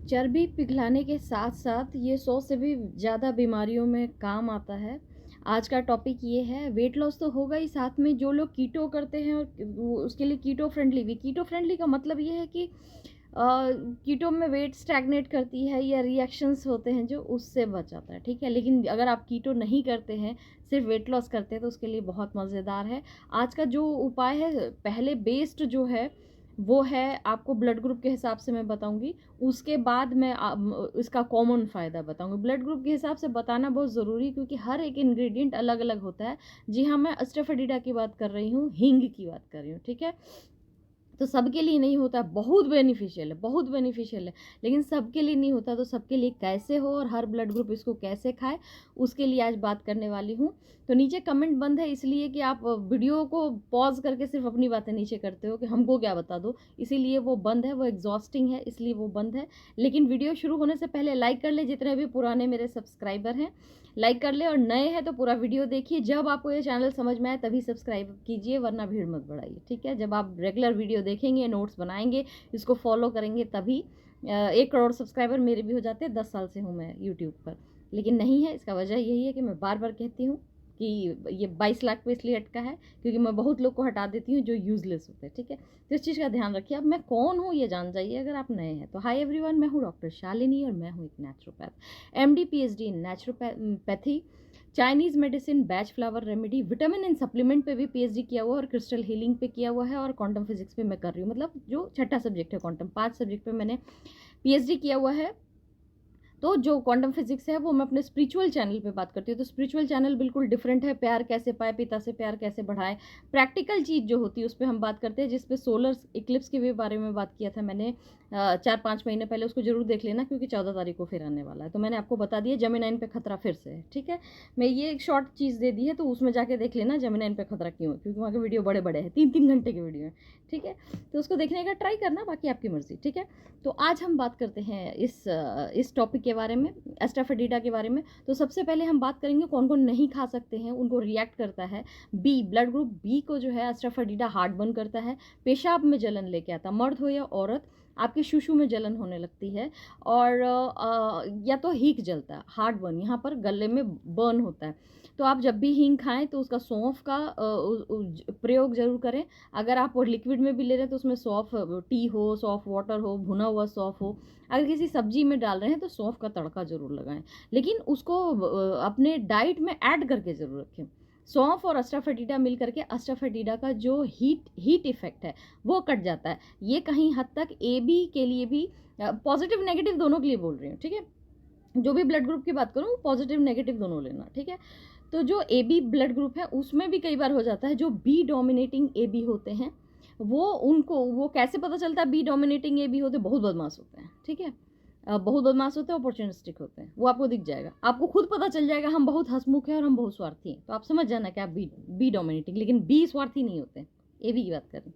चर्बी पिघलाने के साथ साथ ये 100 से भी ज़्यादा बीमारियों में काम आता है। आज का टॉपिक ये है, वेट लॉस तो होगा ही, साथ में जो लोग कीटो करते हैं और वो उसके लिए कीटो फ्रेंडली भी। कीटो फ्रेंडली का मतलब ये है कि कीटो में वेट स्टैग्नेट करती है या रिएक्शंस होते हैं जो उससे बचाता है, ठीक है। लेकिन अगर आप कीटो नहीं करते हैं, सिर्फ वेट लॉस करते हैं, तो उसके लिए बहुत मज़ेदार है। आज का जो उपाय है, पहले बेस्ड जो है वो है, आपको ब्लड ग्रुप के हिसाब से मैं बताऊंगी। उसके बाद मैं इसका कॉमन फ़ायदा बताऊंगी। ब्लड ग्रुप के हिसाब से बताना बहुत ज़रूरी, क्योंकि हर एक इंग्रेडिएंट अलग अलग होता है। जी हाँ, मैं एस्टाफेटिडा की बात कर रही हूँ, हींग की बात कर रही हूँ, ठीक है। तो सबके लिए नहीं होता, बहुत बेनिफिशियल है, बहुत बेनिफिशियल है, लेकिन सबके लिए नहीं होता। तो सबके लिए कैसे हो और हर ब्लड ग्रुप इसको कैसे खाए, उसके लिए आज बात करने वाली हूँ। तो नीचे कमेंट बंद है, इसलिए कि आप वीडियो को पॉज करके सिर्फ अपनी बातें नीचे करते हो कि हमको क्या बता दो, इसीलिए वो बंद है, वो एग्जॉस्टिंग है, इसलिए वो बंद है। लेकिन वीडियो शुरू होने से पहले लाइक कर ले, जितने भी पुराने मेरे सब्सक्राइबर हैं लाइक कर ले, और नए हैं तो पूरा वीडियो देखिए। जब आपको ये चैनल समझ में आए तभी सब्सक्राइब कीजिए, वरना भीड़ मत बढ़ाइए, ठीक है। जब आप रेगुलर वीडियो देखेंगे, नोट्स बनाएंगे, इसको फॉलो करेंगे, तभी 1 करोड़ सब्सक्राइबर मेरे भी हो जाते हैं। 10 साल से हूँ मैं यूट्यूब पर, लेकिन नहीं है। इसका वजह यही है कि मैं बार बार कहती हूँ कि ये 22 लाख पे इसलिए अटका है क्योंकि मैं बहुत लोग को हटा देती हूँ जो यूजलेस होते हैं, ठीक है। तो इस चीज़ का ध्यान रखिए। अब मैं कौन हूँ ये जान जाइए अगर आप नए हैं तो। हाय एवरीवन, मैं हूँ डॉक्टर शालिनी और मैं हूँ एक naturopath, MD PhD in naturopathy, Chinese medicine, batch flower remedy, vitamin and supplement पे भी पीएचडी किया हुआ और क्रिस्टल हीलिंग पे किया हुआ है, और क्वांटम फिजिक्स पे मैं कर रही हूँ। मतलब जो छठा सब्जेक्ट है क्वांटम, 5 सब्जेक्ट पे मैंने पीएचडी किया हुआ है। तो जो क्वांटम फिजिक्स है वो मैं अपने स्पिरिचुअल चैनल पे बात करती हूँ। तो स्पिरिचुअल चैनल बिल्कुल डिफरेंट है। प्यार कैसे पाए, पिता से प्यार कैसे बढ़ाए, प्रैक्टिकल चीज़ जो होती है उस पर हम बात करते हैं, जिसपे सोलर इक्लिप्स के भी बारे में बात किया था मैंने 4-5 महीने पहले। उसको जरूर देख लेना, क्योंकि 14 तारीख को फिर आने वाला है। तो मैंने आपको बता दिया जेमिनाइन पे खतरा फिर से है, ठीक है। मैं ये एक शॉर्ट चीज़ दे दी है, तो उसमें जाके देख लेना जेमिनाइन पे खतरा क्यों है, क्योंकि वहाँ के वीडियो बड़े बड़े हैं, 3-3 घंटे के वीडियो हैं, ठीक है। तो उसको देखने का ट्राई करना, बाकी आपकी मर्जी, ठीक है। तो आज हम बात करते हैं इस टॉपिक के बारे में, एस्टाफेटिडा के बारे में। तो सबसे पहले हम बात करेंगे कौन कौन नहीं खा सकते हैं, उनको रिएक्ट करता है। बी, ब्लड ग्रुप बी को जो है एस्टाफेटिडा हार्ट बर्न करता है, पेशाब में जलन लेके आता, मर्द हो या औरत, आपके शुशु में जलन होने लगती है, और या तो हीक जलता है, हार्ट बर्न, यहाँ पर गले में बर्न होता है। तो आप जब भी हींग खाएं तो उसका सौंफ का प्रयोग जरूर करें। अगर आप लिक्विड में भी ले रहे हैं तो उसमें सौंफ टी हो, सौंफ वाटर हो, भुना हुआ सौंफ हो। अगर किसी सब्जी में डाल रहे हैं तो सौंफ का तड़का जरूर लगाएं, लेकिन उसको अपने डाइट में ऐड करके जरूर रखें। सौंफ और एस्टाफेटिडा मिल करके एस्टाफेटिडा का जो हीट इफेक्ट है वो कट जाता है। ये कहीं हद तक ए बी के लिए भी, पॉजिटिव नेगेटिव दोनों के लिए बोल रही हूँ, ठीक है। जो भी ब्लड ग्रुप की बात करूँ, पॉजिटिव नेगेटिव दोनों लेना, ठीक है। तो जो ए बी ब्लड ग्रुप है उसमें भी कई बार हो जाता है, जो बी डोमिनेटिंग ए बी होते हैं वो कैसे पता चलता है बी डोमिनेटिंग ए बी होते, बहुत बदमाश होते हैं, ठीक है। बहुत बदमाश होते हैं, अपॉर्चुनिस्टिक होते हैं, वो आपको दिख जाएगा, आपको खुद पता चल जाएगा हम बहुत हंसमुख हैं और हम बहुत स्वार्थी हैं, तो आप समझ जाना कि आप बी डोमिनेटिंग, लेकिन बी स्वार्थी नहीं होते, ए बी की बात करें,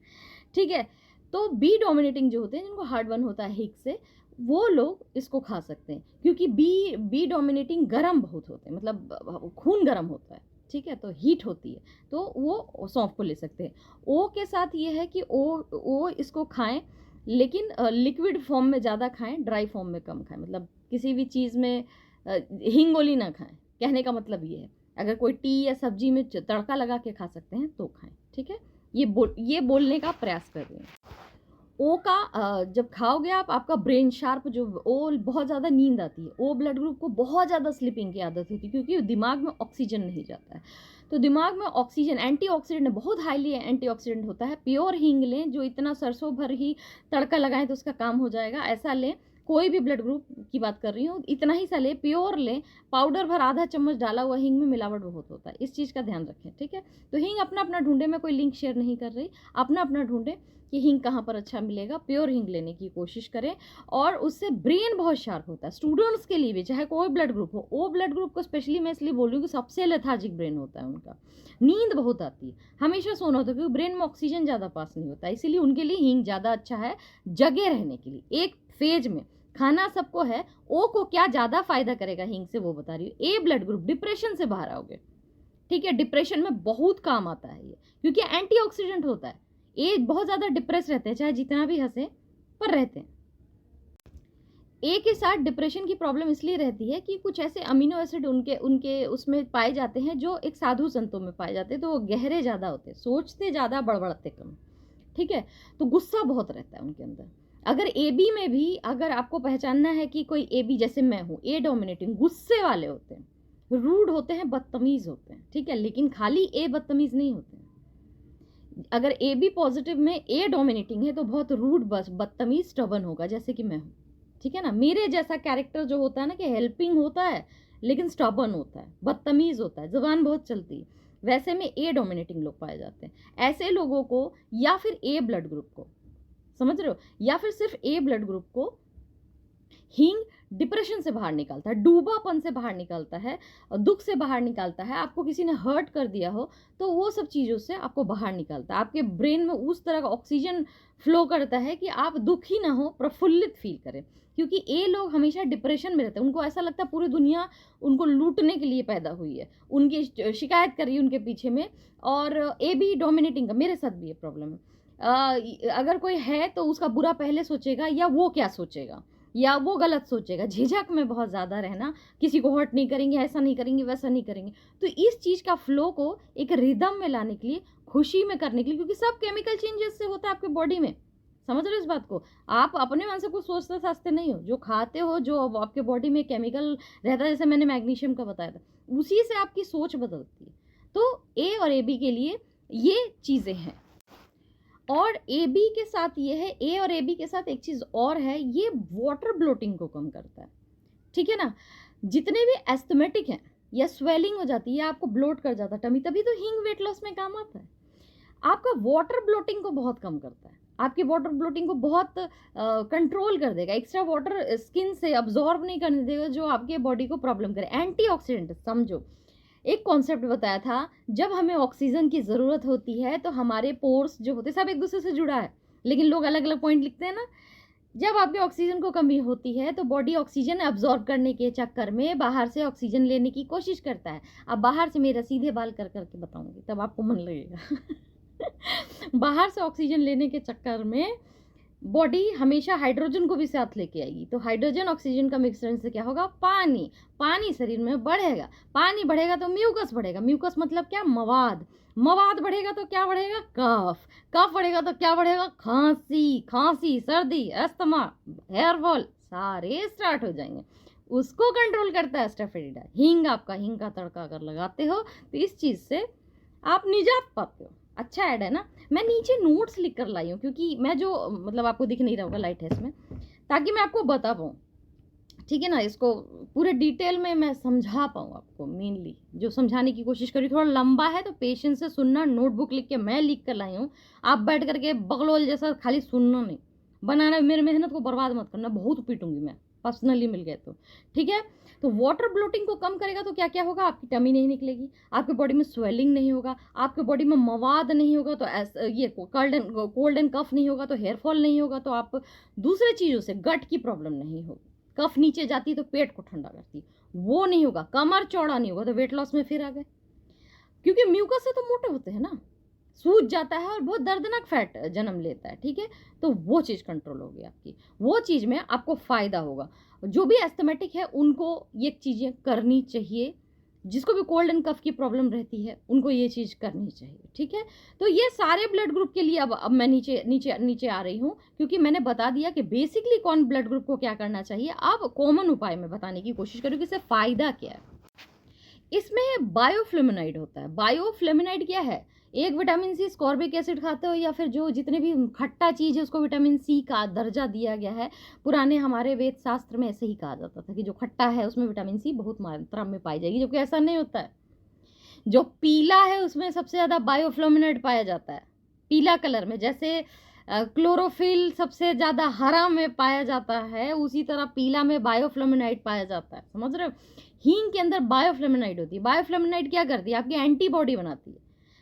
ठीक है। तो बी डोमिनेटिंग जो होते हैं, जिनको हार्ट बर्न होता है हिक से, वो लोग इसको खा सकते हैं, क्योंकि बी डोमिनेटिंग गर्म बहुत होते हैं, मतलब खून गर्म होता है, ठीक है, तो हीट होती है, तो वो सौंफ को ले सकते हैं। ओ के साथ ये है कि ओ इसको खाएं, लेकिन लिक्विड फॉर्म में ज़्यादा खाएं, ड्राई फॉर्म में कम खाएं। मतलब किसी भी चीज़ में हिंगोली ना खाएं, कहने का मतलब ये है। अगर कोई टी या सब्जी में तड़का लगा के खा सकते हैं तो खाएं, ठीक है। ये बोलने का प्रयास कर रही हूँ। ओ का जब खाओगे आप, आपका ब्रेन शार्प, जो ओ बहुत ज़्यादा नींद आती है, ओ ब्लड ग्रुप को बहुत ज़्यादा स्लीपिंग की आदत होती है, क्योंकि दिमाग में ऑक्सीजन नहीं जाता है। तो दिमाग में ऑक्सीजन, एंटीऑक्सीडेंट बहुत हाईली एंटीऑक्सीडेंट होता है। प्योर हींग लें, जो इतना सरसों भर ही तड़का लगाएं तो उसका काम हो जाएगा, ऐसा लें। कोई भी ब्लड ग्रुप की बात कर रही हूँ, इतना ही सा लें, प्योर लें। पाउडर भर आधा चम्मच डाला हुआ, हींग में मिलावट बहुत होता है, इस चीज़ का ध्यान रखें, ठीक है। तो हींग अपना अपना ढूंढे, मैं कोई लिंक शेयर नहीं कर रही, अपना अपना ढूंढे कि हींग कहाँ पर अच्छा मिलेगा। प्योर हींग लेने की कोशिश करें, और उससे ब्रेन बहुत शार्प होता है। स्टूडेंट्स के लिए भी, चाहे कोई ब्लड ग्रुप हो, ओ ब्लड ग्रुप को स्पेशली मैं इसलिए बोल रही हूँ कि सबसे लेथार्जिक ब्रेन होता है उनका, नींद बहुत आती है, हमेशा सोना होता है, क्योंकि ब्रेन में ऑक्सीजन ज़्यादा पास नहीं होता, इसीलिए उनके लिए हींग ज़्यादा अच्छा है जगे रहने के लिए। एक फेज में खाना सबको है, ओ को क्या ज़्यादा फायदा करेगा हींग से वो बता रही हूँ। ए ब्लड ग्रुप, डिप्रेशन से बाहर आओगे, ठीक है। डिप्रेशन में बहुत काम आता है ये, क्योंकि एंटीऑक्सीडेंट होता है। ये बहुत ज़्यादा डिप्रेस रहते हैं, चाहे जितना भी हंसे पर रहते हैं। ए के साथ डिप्रेशन की प्रॉब्लम इसलिए रहती है कि कुछ ऐसे अमीनो एसिड उनके उनके उसमें पाए जाते हैं जो एक साधु संतों में पाए जाते हैं, तो वो गहरे ज़्यादा होते हैं, सोचते ज़्यादा बड़बड़ते कम। ठीक है, तो गुस्सा बहुत रहता है उनके अंदर। अगर ए बी में भी अगर आपको पहचानना है कि कोई ए बी, जैसे मैं हूँ, ए डोमिनेटिंग, गुस्से वाले होते हैं, रूड होते हैं, बदतमीज़ होते हैं। ठीक है, लेकिन खाली ए बदतमीज़ नहीं होते हैं। अगर ए बी पॉजिटिव में ए डोमिनेटिंग है तो बहुत रूड, बस बदतमीज, स्टबन होगा, जैसे कि मैं हूँ। ठीक है ना, मेरे जैसा कैरेक्टर जो होता है ना, कि हेल्पिंग होता है लेकिन स्टबन होता है, बदतमीज होता है, जुबान बहुत चलती है, वैसे में ए डोमिनेटिंग लोग पाए जाते हैं। ऐसे लोगों को, या फिर ए ब्लड ग्रुप को, समझ रहे हो, या फिर सिर्फ ए ब्लड ग्रुप को हींग डिप्रेशन से बाहर निकालता है, डूबापन से बाहर निकालता है, दुख से बाहर निकालता है। आपको किसी ने हर्ट कर दिया हो तो वो सब चीज़ों से आपको बाहर निकालता है, आपके ब्रेन में उस तरह का ऑक्सीजन फ्लो करता है कि आप दुखी ना हो, प्रफुल्लित फील करें। क्योंकि ए लोग हमेशा डिप्रेशन में रहते हैं, उनको ऐसा लगता है पूरी दुनिया उनको लूटने के लिए पैदा हुई है, उनकी शिकायत कर रही है उनके पीछे में। और ए बी डोमिनेटिंग का मेरे साथ भी ये प्रॉब्लम है। अगर कोई है तो उसका बुरा पहले सोचेगा, या वो क्या सोचेगा, या वो गलत सोचेगा। झिझक में बहुत ज़्यादा रहना, किसी को हर्ट नहीं करेंगे, ऐसा नहीं करेंगे, वैसा नहीं करेंगे। तो इस चीज़ का फ्लो को एक रिदम में लाने के लिए, खुशी में करने के लिए, क्योंकि सब केमिकल चेंजेस से होता है आपके बॉडी में। समझ रहे हो इस बात को? आप अपने मन से कुछ सोचते साचते नहीं हो, जो खाते हो, जो अब आपके बॉडी में केमिकल रहता है, जैसे मैंने मैग्नीशियम का बताया था, उसी से आपकी सोच बदलती है। तो ए और ए बी के लिए ये चीज़ें हैं। और ए बी के साथ ये है, ए और ए बी के साथ एक चीज़ और है, ये वाटर ब्लोटिंग को कम करता है। ठीक है ना, जितने भी एस्थमेटिक हैं, या स्वेलिंग हो जाती है, आपको ब्लोट कर जाता है टमी, तभी तो हींग वेट लॉस में काम आता है। आपका वाटर ब्लोटिंग को बहुत कम करता है, आपकी वाटर ब्लोटिंग को बहुत कंट्रोल कर देगा। एक्स्ट्रा वाटर स्किन से अब्जॉर्ब नहीं करने देगा, जो आपके बॉडी को प्रॉब्लम करे। एंटीऑक्सीडेंट समझो, एक कॉन्सेप्ट बताया था, जब हमें ऑक्सीजन की ज़रूरत होती है तो हमारे पोर्स जो होते हैं, सब एक दूसरे से जुड़ा है, लेकिन लोग अलग अलग पॉइंट लिखते हैं ना। जब आपके ऑक्सीजन को कमी होती है तो बॉडी ऑक्सीजन अब्जॉर्ब करने के चक्कर में बाहर से ऑक्सीजन लेने की कोशिश करता है। अब बाहर से मेरा सीधे बाल कर करके बताऊंगी, तब आपको मन लगेगा। बाहर से ऑक्सीजन लेने के चक्कर में बॉडी हमेशा हाइड्रोजन को भी साथ लेके आएगी, तो हाइड्रोजन ऑक्सीजन का मिक्सचर से क्या होगा, पानी। पानी शरीर में बढ़ेगा, पानी बढ़ेगा तो म्यूकस बढ़ेगा। म्यूकस मतलब क्या, मवाद। मवाद बढ़ेगा तो क्या बढ़ेगा, कफ। कफ बढ़ेगा तो क्या बढ़ेगा, खांसी। खांसी, सर्दी, अस्थमा, हेयर फॉल, सारे स्टार्ट हो जाएंगे। उसको कंट्रोल करता है एस्टाफिटिडा। हींग, आपका हींग का तड़का अगर लगाते हो तो इस चीज़ से आप निजात पाते हो। अच्छा ऐड है ना। मैं नीचे नोट्स लिख कर लाई हूँ, क्योंकि मैं जो, मतलब आपको दिख नहीं रहा होगा, लाइट है इसमें, ताकि मैं आपको बता पाऊँ। ठीक है ना, इसको पूरे डिटेल में मैं समझा पाऊँ आपको। मेनली जो समझाने की कोशिश करी, थोड़ा लंबा है तो पेशेंस से सुनना। नोटबुक लिख के मैं लिख कर लाई हूँ, आप बैठ करके बगलोल जैसा खाली सुनना नहीं, बनाना। मेरी मेहनत को बर्बाद मत करना, बहुत पीटूंगी मैं पर्सनली मिल गए तो। ठीक है, तो वाटर ब्लोटिंग को कम करेगा तो क्या क्या होगा, आपकी टमी नहीं निकलेगी, आपके बॉडी में स्वेलिंग नहीं होगा, आपके बॉडी में मवाद नहीं होगा, तो ये कोल्ड एंड कफ नहीं होगा, तो हेयर फॉल नहीं होगा, तो आप दूसरे चीज़ों से गट की प्रॉब्लम नहीं होगी। कफ नीचे जाती है तो पेट को ठंडा करती है, वो नहीं होगा। कमर चौड़ा नहीं होगा तो वेट लॉस में फिर आ गए, क्योंकि म्यूकस से तो मोटे होते हैं ना, सूज जाता है और बहुत दर्दनाक फैट जन्म लेता है। ठीक है, तो वो चीज़ कंट्रोल होगी आपकी, वो चीज़ में आपको फ़ायदा होगा। जो भी एस्थमेटिक है उनको ये चीज़ें करनी चाहिए, जिसको भी कोल्ड एंड कफ की प्रॉब्लम रहती है उनको ये चीज़ करनी चाहिए। ठीक है, तो ये सारे ब्लड ग्रुप के लिए अब मैं नीचे नीचे नीचे आ रही हूँ, क्योंकि मैंने बता दिया कि बेसिकली कौन ब्लड ग्रुप को क्या करना चाहिए। अब कॉमन उपाय में बताने की कोशिश करूँ कि इससे फ़ायदा क्या है। इसमें बायोफ्लेमोनाइड होता है। बायोफ्लेमोनाइड क्या है, एक विटामिन सी, स्कॉर्बिक एसिड खाते हो, या फिर जो जितने भी खट्टा चीज़ है उसको विटामिन सी का दर्जा दिया गया है। पुराने हमारे वेद शास्त्र में ऐसे ही कहा जाता था कि जो खट्टा है उसमें विटामिन सी बहुत मात्रा में पाई जाएगी, जबकि ऐसा नहीं होता है। जो पीला है उसमें सबसे ज़्यादा बायोफ्लेमोनाइड पाया जाता है, पीला कलर में। जैसे क्लोरोफिल सबसे ज़्यादा हरा में पाया जाता है, उसी तरह पीला में बायोफ्लेमोनाइड पाया जाता है। समझ रहे हो, हींग के अंदर बायोफ्लेमोनाइड होती है। बायोफ्लेमोनाइड क्या करती है, आपकी एंटीबॉडी बनाती है,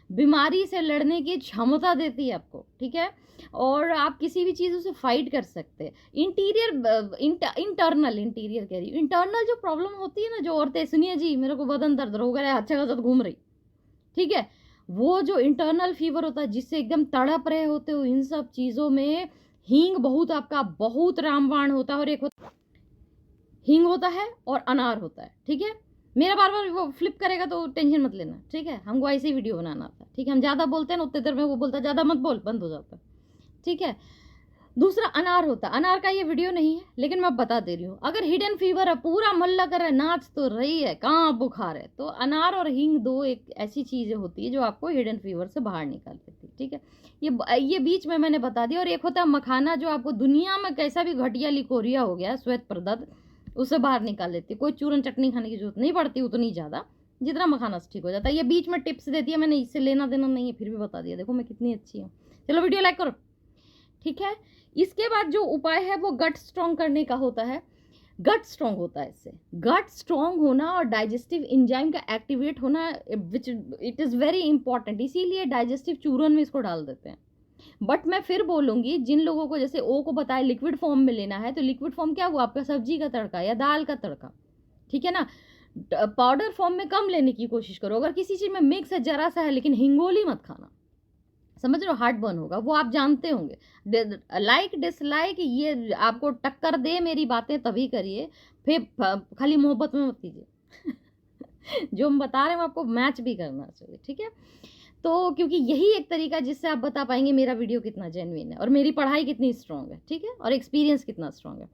बीमारी से लड़ने की क्षमता देती है आपको। ठीक है, और आप किसी भी चीज़ से फाइट कर सकते हैं। इंटरनल कह रही हूँ, इंटरनल जो प्रॉब्लम होती है ना, जो औरतें, सुनिए जी, मेरे को बदन दर्द हो गया, अच्छा खासा घूम रही, ठीक है, वो जो इंटरनल फीवर होता है जिससे एकदम तड़प रहे होते हो, इन सब चीज़ों में हींग बहुत आपका बहुत रामबाण होता है। और एक हींग होता है और अनार होता है, ठीक है। मेरा बार बार वो फ्लिप करेगा तो टेंशन मत लेना, ठीक है। हमको ऐसे ही वीडियो बनाना आता है, ठीक है। हम ज़्यादा बोलते हैं ना, उतने देर में वो बोलता है ज़्यादा मत बोल, बंद हो जाता है, ठीक है। दूसरा अनार होता है। अनार का ये वीडियो नहीं है, लेकिन मैं बता दे रही हूँ। अगर हिडन फीवर है, पूरा मल्ला कर रहा है, नाच तो रही है, कहाँ बुखार है, तो अनार और हींग दो एक ऐसी चीज़ें होती है जो आपको हिडन फीवर से बाहर निकाल देती है, ठीक है। ये बीच में मैंने बता दिया। और एक होता है मखाना, जो आपको दुनिया में कैसा भी घटिया लिकोरिया हो गया, श्वेत प्रदत्त, उसे बाहर निकाल देती है। कोई चूरन चटनी खाने की जरूरत नहीं पड़ती उतनी ज़्यादा, जितना मखाना से ठीक हो जाता है। ये बीच में टिप्स दे दिया मैंने, इससे लेना देना नहीं है, फिर भी बता दिया। देखो मैं कितनी अच्छी हूँ। चलो वीडियो लाइक करो, ठीक है। इसके बाद जो उपाय है वो गट स्ट्रॉन्ग करने का होता है। गट स्ट्रॉन्ग होता है इससे। गट स्ट्रॉन्ग होना और डाइजेस्टिव एंजाइम का एक्टिवेट होना, which it is very important, इसीलिए डाइजेस्टिव चूरन में इसको डाल देते हैं। बट मैं फिर बोलूँगी, जिन लोगों को जैसे ओ को बताया लिक्विड फॉर्म में लेना है, तो लिक्विड फॉर्म क्या हुआ, आपका सब्जी का तड़का या दाल का तड़का, ठीक है ना। पाउडर फॉर्म में कम लेने की कोशिश करो। अगर किसी चीज़ में मिक्स है, जरा सा है, लेकिन हिंगोली मत खाना, समझ रहे हो, हार्ट बर्न होगा, वो आप जानते होंगे। लाइक डिसलाइक ये आपको टक्कर दे मेरी बातें तभी करिए, फिर खाली मोहब्बत में मत कीजिए। जो हम बता रहे हैं वो आपको मैच भी करना चाहिए, ठीक है। तो क्योंकि यही एक तरीका है जिससे आप बता पाएंगे मेरा वीडियो कितना जेन्युइन है और मेरी पढ़ाई कितनी स्ट्रांग है, ठीक है, और एक्सपीरियंस कितना स्ट्रांग है।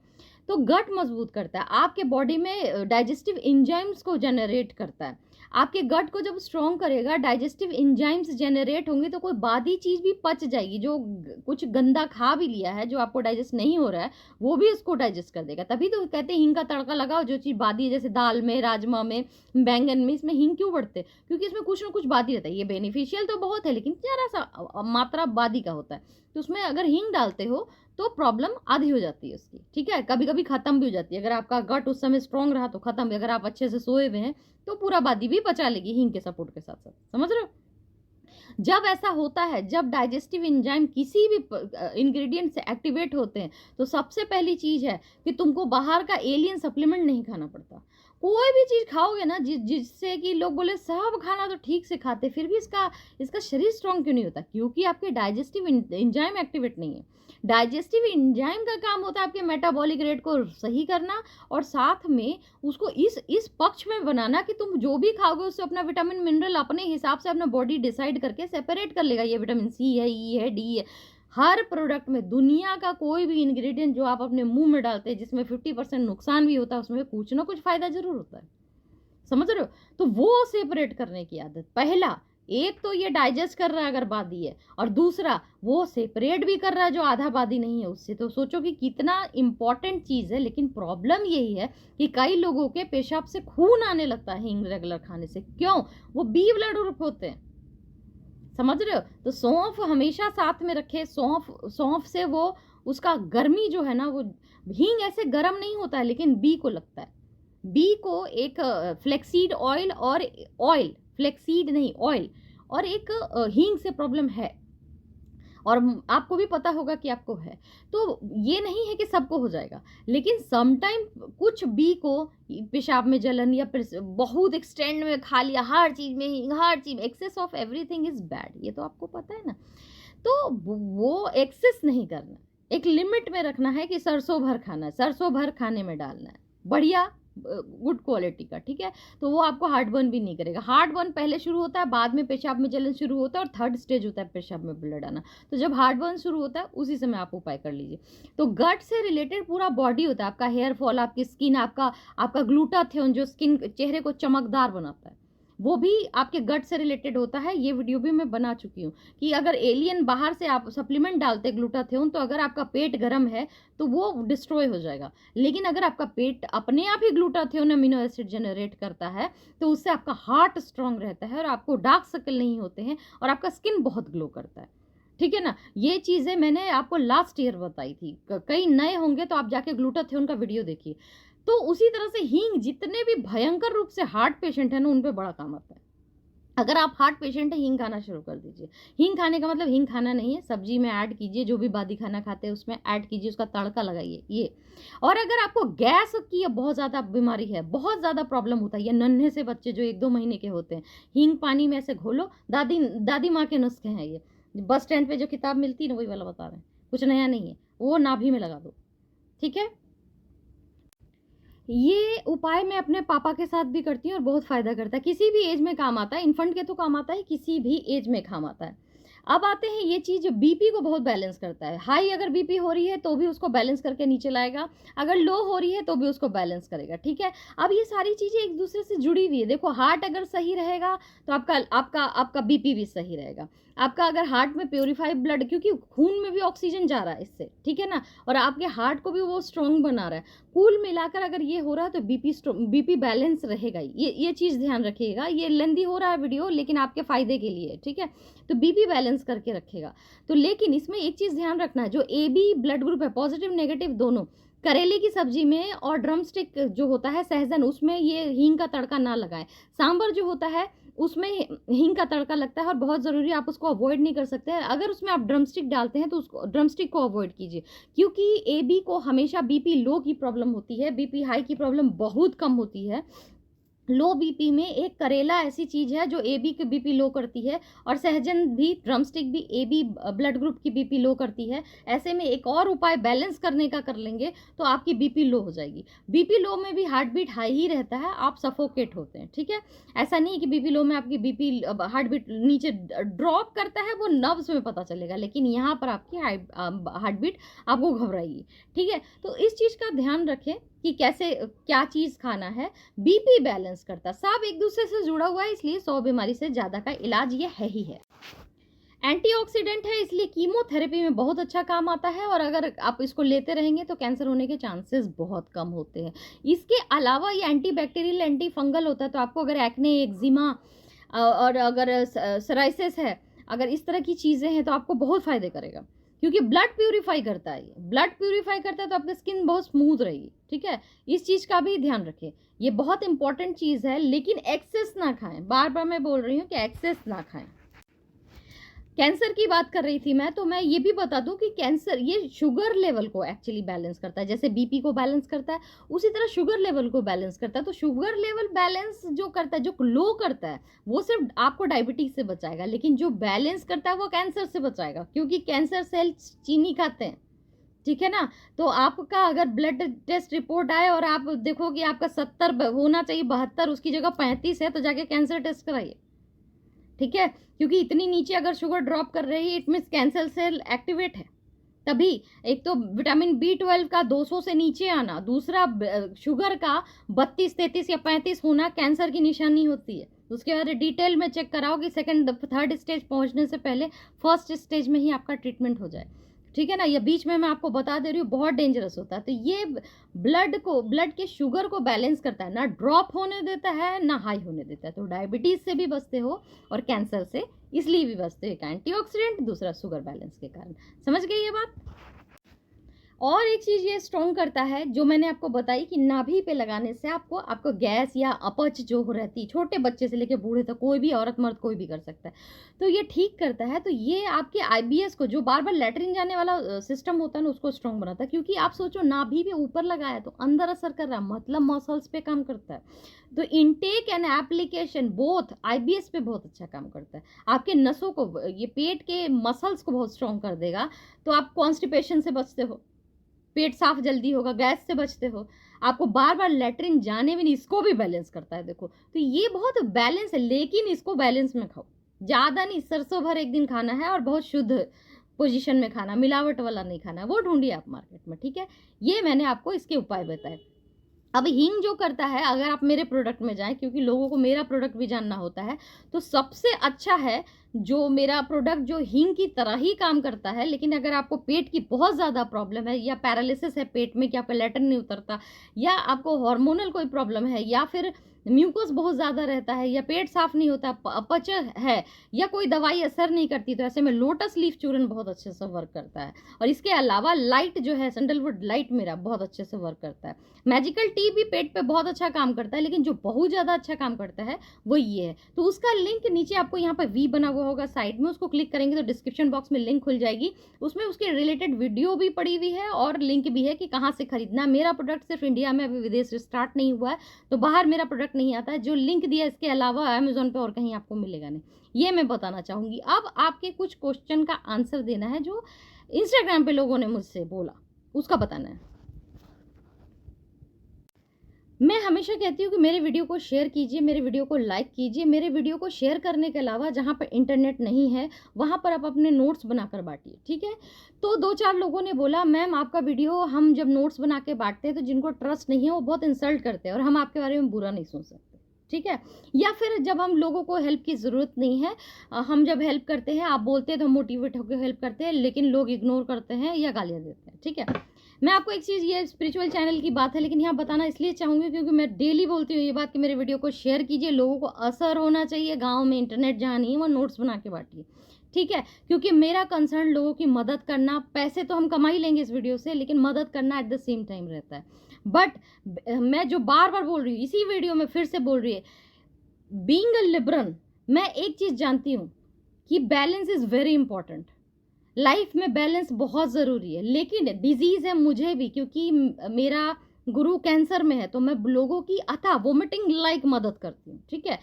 तो गट मजबूत करता है, आपके बॉडी में डाइजेस्टिव एंजाइम्स को जनरेट करता है। आपके गट को जब स्ट्रॉन्ग करेगा, डाइजेस्टिव एंजाइम्स जनरेट होंगे, तो कोई बादी चीज़ भी पच जाएगी। जो कुछ गंदा खा भी लिया है, जो आपको डाइजेस्ट नहीं हो रहा है, वो भी उसको डाइजेस्ट कर देगा। तभी तो कहते हैं हींग का तड़का लगाओ, जो चीज़ बादी है, जैसे दाल में, राजमा में, बैंगन में, इसमें हींग क्यों बढ़ते हैं? क्योंकि इसमें कुछ ना कुछ बादी रहता है। ये बेनिफिशियल तो बहुत है, लेकिन जरा सा मात्रा बादी का होता है। तो उसमें अगर हींग डालते हो तो प्रॉब्लम आधी हो जाती है उसकी, ठीक है। कभी कभी खत्म भी हो जाती है। अगर आपका गट उस समय स्ट्रांग रहा तो खत्म भी, अगर आप अच्छे से सोए हुए हैं तो पूरा बादी भी पचा लेगी हींग के सपोर्ट के साथ साथ, समझ रहे हो। जब ऐसा होता है, जब डाइजेस्टिव एंजाइम किसी भी इंग्रेडिएंट से एक्टिवेट होते हैं, तो सबसे पहली चीज है कि तुमको बाहर का एलियन सप्लीमेंट नहीं खाना पड़ता। कोई भी चीज खाओगे ना जिससे कि लोग बोले सब खाना तो ठीक से खाते, फिर भी इसका इसका शरीर स्ट्रांग क्यों नहीं होता? क्योंकि आपके डाइजेस्टिव एंजाइम एक्टिवेट नहीं है। डाइजेस्टिव एंजाइम का काम होता है आपके मेटाबॉलिक रेट को सही करना, और साथ में उसको इस पक्ष में बनाना कि तुम जो भी खाओगे उससे अपना विटामिन मिनरल अपने हिसाब से अपना बॉडी डिसाइड करके सेपरेट कर लेगा। ये विटामिन सी है, ई है, डी है। हर प्रोडक्ट में, दुनिया का कोई भी इंग्रेडिएंट जो आप अपने मुंह में डालते हैं, जिसमें 50% नुकसान भी होता है, उसमें कुछ ना कुछ फायदा जरूर होता है, समझ रहे हो। तो वो सेपरेट करने की आदत पहला। एक तो ये डाइजेस्ट कर रहा है अगर बादी है, और दूसरा वो सेपरेट भी कर रहा है जो आधा बादी नहीं है उससे। तो सोचो कि कितना इंपॉर्टेंट चीज़ है। लेकिन प्रॉब्लम यही है कि कई लोगों के पेशाब से खून आने लगता है हींग रेगुलर खाने से। क्यों? वो बी ब्लड ग्रुप होते हैं, समझ रहे हो। तो सौंफ हमेशा साथ में रखे। सौंफ सौंफ से वो उसका गर्मी जो है ना, वो हींग ऐसे गर्म नहीं होता है, लेकिन बी को लगता है। बी को एक फ्लेक्सीड ऑयल और ऑयल, फ्लेक्सीड नहीं ऑयल, और एक हींग से प्रॉब्लम है, और आपको भी पता होगा कि आपको है। तो ये नहीं है कि सबको हो जाएगा, लेकिन समटाइम कुछ बी को पेशाब में जलन या बहुत एक्सटेंड में खा लिया, हर चीज में हींग, हर चीज, excess of everything is bad, ये तो आपको पता है ना। तो वो एक्सेस नहीं करना, एक लिमिट में रखना है कि सरसों भर खाना है, सरसों भर खाने में डालना है, बढ़िया गुड क्वालिटी का, ठीक है। तो वो आपको हार्ट बर्न भी नहीं करेगा। हार्ट बर्न पहले शुरू होता है, बाद में पेशाब में जलन शुरू होता है, और थर्ड स्टेज होता है पेशाब में ब्लड आना। तो जब हार्ट बर्न शुरू होता है उसी समय आप उपाय कर लीजिए। तो गट से रिलेटेड पूरा बॉडी होता है, आपका हेयर फॉल, आपकी स्किन, आपका आपका ग्लूटाथियोन जो स्किन चेहरे को चमकदार बनाता है, वो भी आपके गट से रिलेटेड होता है। ये वीडियो भी मैं बना चुकी हूँ कि अगर एलियन बाहर से आप सप्लीमेंट डालते ग्लूटाथियोन, तो अगर आपका पेट गर्म है तो वो डिस्ट्रॉय हो जाएगा। लेकिन अगर आपका पेट अपने आप ही ग्लूटाथियोन अमीनो एसिड जनरेट करता है, तो उससे आपका हार्ट स्ट्रांग रहता है, और आपको डार्क सर्कल नहीं होते हैं, और आपका स्किन बहुत ग्लो करता है, ठीक है ना। ये चीज़ें मैंने आपको लास्ट ईयर बताई थी। कई नए होंगे तो आप जाके ग्लूटाथियोन का वीडियो देखिए। तो उसी तरह से हींग जितने भी भयंकर रूप से हार्ट पेशेंट है ना, उन पे बड़ा काम आता है। अगर आप हार्ट पेशेंट है, हींग खाना शुरू कर दीजिए। हींग खाने का मतलब हींग खाना नहीं है, सब्जी में ऐड कीजिए, जो भी बादी खाना खाते हैं उसमें ऐड कीजिए, उसका तड़का लगाइए ये। और अगर आपको गैस की बहुत ज़्यादा बीमारी है, बहुत ज़्यादा प्रॉब्लम होता है, या नन्हे से बच्चे जो 1-2 महीने के होते हैं, हींग पानी में ऐसे घोलो। दादी दादी माँ के नुस्खे हैं ये। बस स्टैंड पे जो किताब मिलती है ना, वही वाला बता रहे हैं, कुछ नया नहीं है। वो नाभि में लगा दो, ठीक है। ये उपाय मैं अपने पापा के साथ भी करती हूँ और बहुत फ़ायदा करता है। किसी भी एज में काम आता है, इन्फेंट के तो काम आता है, किसी भी एज में काम आता है। अब आते हैं ये चीज़ बीपी को बहुत बैलेंस करता है। हाई अगर बीपी हो रही है तो भी उसको बैलेंस करके नीचे लाएगा, अगर लो हो रही है तो भी उसको बैलेंस करेगा, ठीक है? अब ये सारी चीज़ें एक-दूसरे से जुड़ी हुई है। देखो हार्ट अगर सही रहेगा तो आपका बीपी भी सही रहेगा। आपका अगर हार्ट में प्यूरिफाइड ब्लड, क्योंकि खून में भी ऑक्सीजन जा रहा है इससे, ठीक है ना? और आपके हार्ट को भी वो स्ट्रॉन्ग बना रहा है। कुल मिलाकर अगर ये हो रहा है तो बीपी बैलेंस रहेगा ही। ये चीज़ ध्यान रखिएगा। ये लेंदी हो रहा है वीडियो, लेकिन आपके फ़ायदे के लिए है, ठीक है? तो बीपी बैलेंस करके रखेगा। तो लेकिन इसमें एक चीज़ ध्यान रखना है, जो एबी ब्लड ग्रुप है, पॉजिटिव नेगेटिव दोनों, करेले की सब्जी में और ड्रम स्टिक जो होता है सहजन, उसमें ये हींग का तड़का ना लगाएं। सांबर जो होता है उसमें हींग का तड़का लगता है और बहुत ज़रूरी है, आप उसको अवॉइड नहीं कर सकते। अगर उसमें आप ड्रम स्टिक डालते हैं तो उसको ड्रम स्टिक को अवॉइड कीजिए, क्योंकि एबी को हमेशा बीपी लो की प्रॉब्लम होती है, बीपी हाई की प्रॉब्लम बहुत कम होती है। लो बीपी में एक करेला ऐसी चीज़ है जो एबी की बीपी लो करती है, और सहजन भी, ड्रमस्टिक भी एबी ब्लड ग्रुप की बीपी लो करती है। ऐसे में एक और उपाय बैलेंस करने का कर लेंगे तो आपकी बीपी लो हो जाएगी। बीपी लो में भी हार्ट बीट हाई ही रहता है, आप सफोकेट होते हैं, ठीक है? ऐसा नहीं है कि बीपी लो में आपकी बीपी हार्ट बीट नीचे ड्रॉप करता है, वो नर्व्स में पता चलेगा, लेकिन यहाँ पर आपकी हार्ट बीट आपको घबराएगी, ठीक है? तो इस चीज़ का ध्यान रखें कि कैसे क्या चीज़ खाना है। बीपी बैलेंस करता है, सब एक दूसरे से जुड़ा हुआ है, इसलिए 100 बीमारी से ज़्यादा का इलाज ये है ही है। एंटीऑक्सीडेंट है, इसलिए कीमोथेरेपी में बहुत अच्छा काम आता है, और अगर आप इसको लेते रहेंगे तो कैंसर होने के चांसेस बहुत कम होते हैं। इसके अलावा ये एंटी बैक्टीरियल एंटी फंगल होता है, तो आपको अगर एक्ने, एक्जिमा और अगर सोराइसिस है, अगर इस तरह की चीज़ें हैं तो आपको बहुत फ़ायदे करेगा, क्योंकि ब्लड प्यूरिफाई करता है। ये ब्लड प्यूरिफाई करता है तो आपकी स्किन बहुत स्मूथ रहेगी, ठीक है? इस चीज़ का भी ध्यान रखें, ये बहुत इंपॉर्टेंट चीज़ है, लेकिन एक्सेस ना खाएं। बार बार मैं बोल रही हूँ कि एक्सेस ना खाएं। कैंसर की बात कर रही थी मैं, तो मैं ये भी बता दूं कि कैंसर ये शुगर लेवल को एक्चुअली बैलेंस करता है। जैसे बीपी को बैलेंस करता है, उसी तरह शुगर लेवल को बैलेंस करता है। तो शुगर लेवल बैलेंस जो करता है, जो लो करता है, वो सिर्फ आपको डायबिटीज से बचाएगा, लेकिन जो बैलेंस करता है वो कैंसर से बचाएगा, क्योंकि कैंसर सेल्स चीनी खाते हैं, ठीक है ना? तो आपका अगर ब्लड टेस्ट रिपोर्ट आए और आप देखो कि आपका 70 होना चाहिए, 72, उसकी जगह 35 है, तो जाके कैंसर टेस्ट कराइए, ठीक है? क्योंकि इतनी नीचे अगर शुगर ड्रॉप कर रही है, it means cancer cell activate है। तभी एक तो विटामिन बी 12 का 200 से नीचे आना, दूसरा शुगर का 32, 33 या 35 होना कैंसर की निशानी होती है। उसके बाद डिटेल में चेक कराओ कि सेकंड, थर्ड स्टेज पहुंचने से पहले फर्स्ट स्टेज में ही आपका ट्रीटमेंट हो जाए, ठीक है ना? ये बीच में मैं आपको बता दे रही हूँ, बहुत डेंजरस होता है। तो ये ब्लड के शुगर को बैलेंस करता है, ना ड्रॉप होने देता है ना हाई होने देता है। तो डायबिटीज से भी बचते हो और कैंसर से इसलिए भी बचते हो, एक एंटीऑक्सीडेंट, दूसरा शुगर बैलेंस के कारण। समझ गई ये बात? और एक चीज़ ये स्ट्रॉन्ग करता है, जो मैंने आपको बताई, कि नाभि पे लगाने से आपको गैस या अपच जो हो रहती है, छोटे बच्चे से लेकर बूढ़े तक, कोई भी औरत मर्द कोई भी कर सकता है, तो ये ठीक करता है। तो ये आपके आईबीएस को, जो बार बार लेटरिन जाने वाला सिस्टम होता है ना, उसको स्ट्रॉन्ग बनाता है। क्योंकि आप सोचो, नाभि पे ऊपर लगाया तो अंदर असर कर रहा है, मतलब मसल्स पे काम करता है। तो intake and application both IBS पे बहुत अच्छा काम करता है। आपके नसों को, ये पेट के मसल्स को बहुत स्ट्रॉन्ग कर देगा। तो आप कॉन्स्टिपेशन से बचते हो, पेट साफ जल्दी होगा, गैस से बचते हो, आपको बार बार लेटरिन जाने में नहीं, इसको भी बैलेंस करता है। देखो, तो ये बहुत बैलेंस है, लेकिन इसको बैलेंस में खाओ, ज़्यादा नहीं। सरसों भर एक दिन खाना है और बहुत शुद्ध पोजीशन में खाना, मिलावट वाला नहीं खाना, वो ढूंढिए आप मार्केट में, ठीक है? ये मैंने आपको इसके उपाय बताए। अब हींग जो करता है, अगर आप मेरे प्रोडक्ट में जाएं, क्योंकि लोगों को मेरा प्रोडक्ट भी जानना होता है, तो सबसे अच्छा है जो मेरा प्रोडक्ट, जो हींग की तरह ही काम करता है। लेकिन अगर आपको पेट की बहुत ज़्यादा प्रॉब्लम है, या पैरालिसिस है पेट में कि आपका लेटरिन नहीं उतरता, या आपको हार्मोनल कोई प्रॉब्लम है, या फिर म्यूकस बहुत ज़्यादा रहता है, या पेट साफ नहीं होता, अपच है, या कोई दवाई असर नहीं करती, तो ऐसे में लोटस लीफ चूर्ण बहुत अच्छे से वर्क करता है। और इसके अलावा लाइट जो है, सैंडलवुड लाइट मेरा बहुत अच्छे से वर्क करता है। मैजिकल टी भी पेट पे बहुत अच्छा काम करता है, लेकिन जो बहुत ज़्यादा अच्छा काम करता है वो ये है। तो उसका लिंक नीचे आपको यहाँ पर वी बना हुआ होगा साइड में, उसको क्लिक करेंगे तो डिस्क्रिप्शन बॉक्स में लिंक खुल जाएगी। उसमें उसके रिलेटेड वीडियो भी पड़ी हुई है और लिंक भी है कि कहाँ से खरीदना। मेरा प्रोडक्ट सिर्फ इंडिया में, अभी विदेश से स्टार्ट नहीं हुआ है, तो बाहर मेरा प्रोडक्ट नहीं आता है। जो लिंक दिया इसके अलावा अमेजोन पे और कहीं आपको मिलेगा नहीं, ये मैं बताना चाहूँगी। अब आपके कुछ क्वेश्चन का आंसर देना है, जो इंस्टाग्राम पे लोगों ने मुझसे बोला, उसका बताना है। मैं हमेशा कहती हूँ कि मेरे वीडियो को शेयर कीजिए, मेरे वीडियो को लाइक कीजिए। मेरे वीडियो को शेयर करने के अलावा जहाँ पर इंटरनेट नहीं है, वहाँ पर आप अपने नोट्स बनाकर बाँटिए, ठीक है? तो 2-4 लोगों ने बोला, मैम आपका वीडियो हम जब नोट्स बना के बाँटते हैं तो जिनको ट्रस्ट नहीं है वो बहुत इंसल्ट करते हैं और हम आपके बारे में बुरा नहीं सोच सकते, ठीक है? या फिर जब हम लोगों को हेल्प की ज़रूरत नहीं है, हम जब हेल्प करते हैं, आप बोलते हैं तो मोटिवेट होकर हेल्प करते हैं, लेकिन लोग इग्नोर करते हैं या गालियाँ देते हैं, ठीक है? मैं आपको एक चीज़, ये स्पिरिचुअल चैनल की बात है, लेकिन यहाँ बताना इसलिए चाहूँगी क्योंकि मैं डेली बोलती हूँ ये बात कि मेरे वीडियो को शेयर कीजिए, लोगों को असर होना चाहिए। गाँव में इंटरनेट जहाँ नहीं है, वो नोट्स बना के बाँटिए, ठीक है? क्योंकि मेरा कंसर्न लोगों की मदद करना, पैसे तो हम कमा ही लेंगे इस वीडियो से, लेकिन मदद करना एट द सेम टाइम रहता है। बट मैं जो बार-बार बोल रही हूँ, इसी वीडियो में फिर से बोल रही है, बीइंग अ लिबरल, मैं एक चीज़ जानती हूँ कि balance is very important. Life में बैलेंस बहुत ज़रूरी है, लेकिन डिजीज़ है मुझे भी, क्योंकि मेरा गुरु कैंसर में है, तो मैं लोगों की अथाह वोमिटिंग लाइक मदद करती हूँ, ठीक है?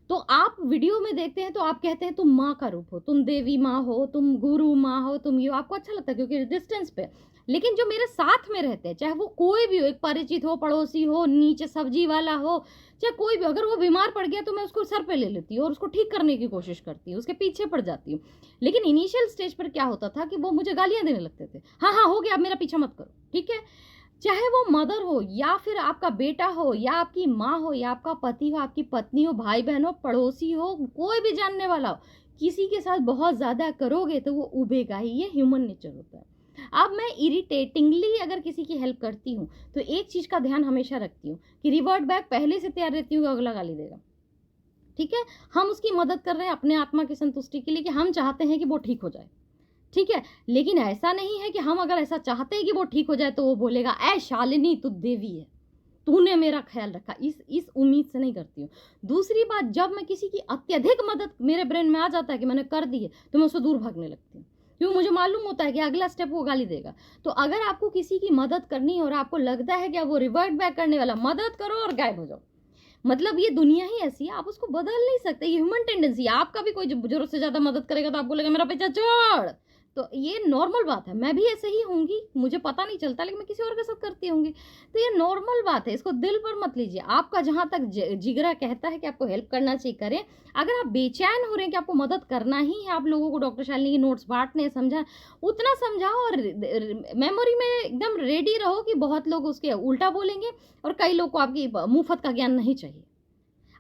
तो आप वीडियो में देखते हैं तो आप कहते हैं तुम माँ का रूप हो, तुम देवी माँ हो, तुम गुरु माँ हो, तुम ये हो, आपको अच्छा लगता है क्योंकि डिस्टेंस पे। लेकिन जो मेरे साथ में रहते हैं, चाहे वो कोई भी हो, एक परिचित हो, पड़ोसी हो, नीचे सब्जी वाला हो, चाहे कोई भी, अगर वो बीमार पड़ गया तो मैं उसको सर पे ले लेती हूँ और उसको ठीक करने की कोशिश करती हूँ, उसके पीछे पड़ जाती हूँ। लेकिन इनिशियल स्टेज पर क्या होता था कि वो मुझे गालियाँ देने लगते थे, हाँ, हाँ, हो गया, अब मेरा पीछा मत करो, ठीक है? चाहे वो मदर हो या फिर आपका बेटा हो या आपकी माँ हो या आपका पति हो, आपकी पत्नी हो, भाई-बहन हो, पड़ोसी हो, कोई भी जानने वाला हो, किसी के साथ बहुत ज़्यादा करोगे तो वो उभेगा ही, ये ह्यूमन नेचर होता है। अब मैं इरिटेटिंगली अगर किसी की हेल्प करती हूँ, तो एक चीज़ का ध्यान हमेशा रखती हूँ कि रिवर्ट बैक पहले से तैयार रहती हूँ कि अगला गाली देगा, ठीक है? हम उसकी मदद कर रहे हैं अपने आत्मा की संतुष्टि के लिए कि हम चाहते हैं कि वो ठीक हो जाए, ठीक है? लेकिन ऐसा नहीं है कि हम अगर ऐसा चाहते हैं कि वो ठीक हो जाए तो वो बोलेगा, "ऐ शालिनी तू देवी है, तूने मेरा ख़्याल रखा।" इस उम्मीद से नहीं करती हूँ। दूसरी बात, जब मैं किसी की अत्यधिक मदद मेरे ब्रेन में आ जाता है कि मैंने कर दी है, तो मैं उससे दूर भागने लगती हूँ। क्योंकि मुझे मालूम होता है कि अगला स्टेप वो गाली देगा। तो अगर आपको किसी की मदद करनी है और आपको लगता है कि अब वो रिवर्ट बैक करने वाला, मदद करो और गायब हो जाओ। मतलब ये दुनिया ही ऐसी है, आप उसको बदल नहीं सकते, ये ह्यूमन टेंडेंसी है। आपका भी कोई जब ज़रूरत से ज़्यादा मदद करेगा तो आपको लगेगा मेरा पीछा छोड़। तो ये नॉर्मल बात है, मैं भी ऐसे ही होंगी, मुझे पता नहीं चलता लेकिन मैं किसी और के साथ करती होंगी। तो ये नॉर्मल बात है, इसको दिल पर मत लीजिए। आपका जहाँ तक जिगरा कहता है कि आपको हेल्प करना चाहिए, करें। अगर आप बेचैन हो रहे हैं कि आपको मदद करना ही है, आप लोगों को डॉक्टर शालिनी के नोट्स बाँटने हैं, उतना समझाओ और मेमोरी में एकदम रेडी रहो कि बहुत लोग उसके उल्टा बोलेंगे और कई लोग को आपकी मुफ्त का ज्ञान नहीं चाहिए।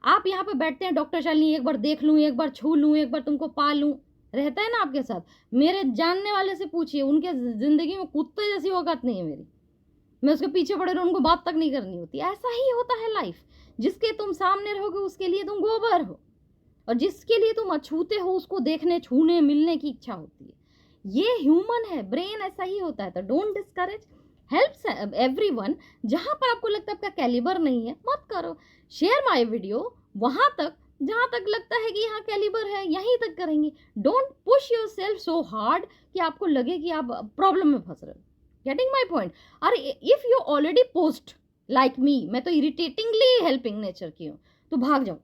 आप यहाँ पे बैठते हैं, डॉक्टर शालिनी एक बार देख लूँ, एक बार छू लूँ, एक बार तुमको पा लूँ, रहता है ना आपके साथ। मेरे जानने वाले से पूछिए, उनके ज़िंदगी में कुत्ते जैसी औकात नहीं है मेरी। मैं उसके पीछे पड़े रहूँ, उनको बात तक नहीं करनी होती। ऐसा ही होता है लाइफ़। जिसके तुम सामने रहोगे उसके लिए तुम गोबर हो और जिसके लिए तुम अछूते हो उसको देखने, छूने, मिलने की इच्छा होती है। ये ह्यूमन है, ब्रेन ऐसा ही होता है। तो डोंट डिस्करेज, हेल्प्स एवरीवन। जहाँ पर आपको लगता है आपका कैलिबर नहीं है, मत करो। शेयर माय वीडियो वहाँ तक जहाँ तक लगता है कि यहाँ कैलिबर है, यहीं तक करेंगे। Don't push yourself so hard कि आपको लगे कि आप प्रॉब्लम में फँस रहे हो। Getting my point? अरे if you already post like me, मैं तो इरिटेटिंगली हेल्पिंग नेचर की हूँ, तो भाग जाओ।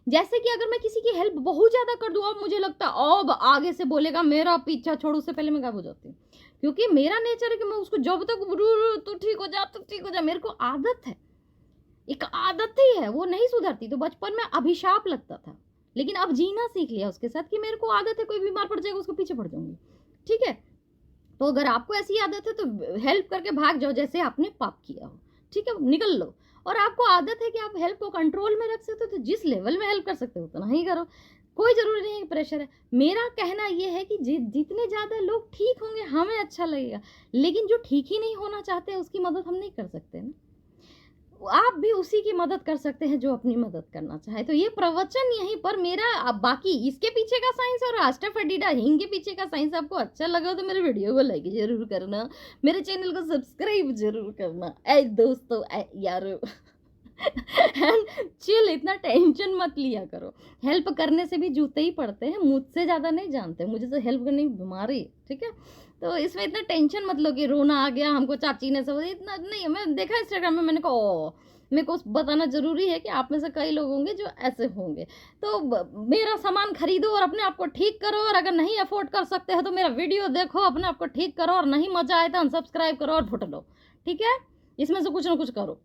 जैसे कि अगर मैं किसी की हेल्प बहुत ज़्यादा कर दूँ, अब मुझे लगता है अब आगे से बोलेगा मेरा पीछा छोड़, उससे पहले मैं गायब हो जाती हूँ। क्योंकि मेरा नेचर है कि मैं उसको जब तक तू ठीक हो जा, तू ठीक हो जा, मेरे को आदत है, एक आदत ही है, वो नहीं सुधरती। तो बचपन में अभिशाप लगता था, लेकिन अब जीना सीख लिया उसके साथ कि मेरे को आदत है, कोई बीमार पड़ जाएगा उसके पीछे पड़ जाऊंगी, ठीक है? तो अगर आपको ऐसी आदत है तो हेल्प करके भाग जाओ जैसे आपने पाप किया हो, ठीक है? निकल लो। और आपको आदत है कि आप हेल्प को कंट्रोल में रख सकते हो, तो जिस लेवल में हेल्प कर सकते हो उतना ही करो। कोई ज़रूरी नहीं है कि प्रेशर है। मेरा कहना ये है कि जितने ज़्यादा लोग ठीक होंगे हमें अच्छा लगेगा, लेकिन जो ठीक ही नहीं होना चाहते उसकी मदद हम नहीं कर सकते ना। आप भी उसी की मदद कर सकते हैं जो अपनी मदद करना चाहे। तो ये प्रवचन यहीं पर मेरा, अब बाकी इसके पीछे का साइंस और एस्टाफेटिडा हिंग के पीछे का साइंस आपको अच्छा लगा तो मेरे वीडियो को लाइक ज़रूर करना, मेरे चैनल को सब्सक्राइब ज़रूर करना। ऐ दोस्तों, ऐ यारो एंड चिल, इतना टेंशन मत लिया करो। हेल्प करने से भी जूते ही पड़ते हैं, मुझसे ज़्यादा नहीं जानते, मुझे तो हेल्प करने की बीमारी है, ठीक है? तो इसमें इतना टेंशन मत लो कि रोना आ गया हमको, चाची ने सब, इतना नहीं है। मैं देखा इंस्टाग्राम में, मैंने कहा ओह, मेरे को बताना ज़रूरी है कि आप में से कई लोग होंगे जो ऐसे होंगे। तो मेरा सामान खरीदो और अपने आप को ठीक करो, और अगर नहीं अफोर्ड कर सकते हो तो मेरा वीडियो देखो, अपने आप को ठीक करो, और नहीं मज़ा आए तो अनसब्सक्राइब करो और फुट लो, ठीक है? इसमें से कुछ ना कुछ करो।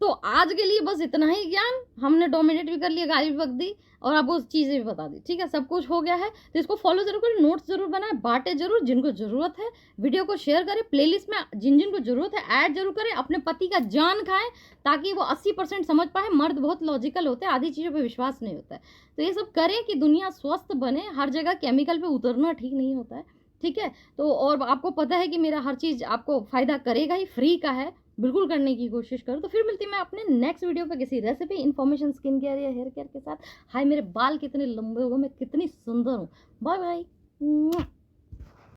तो आज के लिए बस इतना ही ज्ञान, हमने डोमिनेट भी कर लिया, गाली भी बक दी और आपको चीज़ें भी बता दी, ठीक है? सब कुछ हो गया है, तो इसको फॉलो ज़रूर करें, नोट्स ज़रूर बनाएँ, बाँटें ज़रूर जिनको ज़रूरत है, वीडियो को शेयर करें, प्लेलिस्ट में जिन-जिन को ज़रूरत है ऐड ज़रूर करें, अपने पति का जान खाएँ ताकि वो 80% समझ पाएँ। मर्द बहुत लॉजिकल होते हैं, आधी चीज़ों पे विश्वास नहीं होता है। तो ये सब करें कि दुनिया स्वस्थ बने, हर जगह केमिकल पे उतरना ठीक नहीं होता है, ठीक है? तो और आपको पता है कि मेरा हर चीज़ आपको फ़ायदा करेगा ही, फ्री का है, बिल्कुल करने की कोशिश करो। तो फिर मिलती मैं अपने नेक्स्ट वीडियो पे किसी रेसिपी, इन्फॉर्मेशन, स्किन केयर या हेयर केयर के साथ। हाय मेरे बाल कितने लंबे हो गए, मैं कितनी सुंदर हूँ। Bye bye.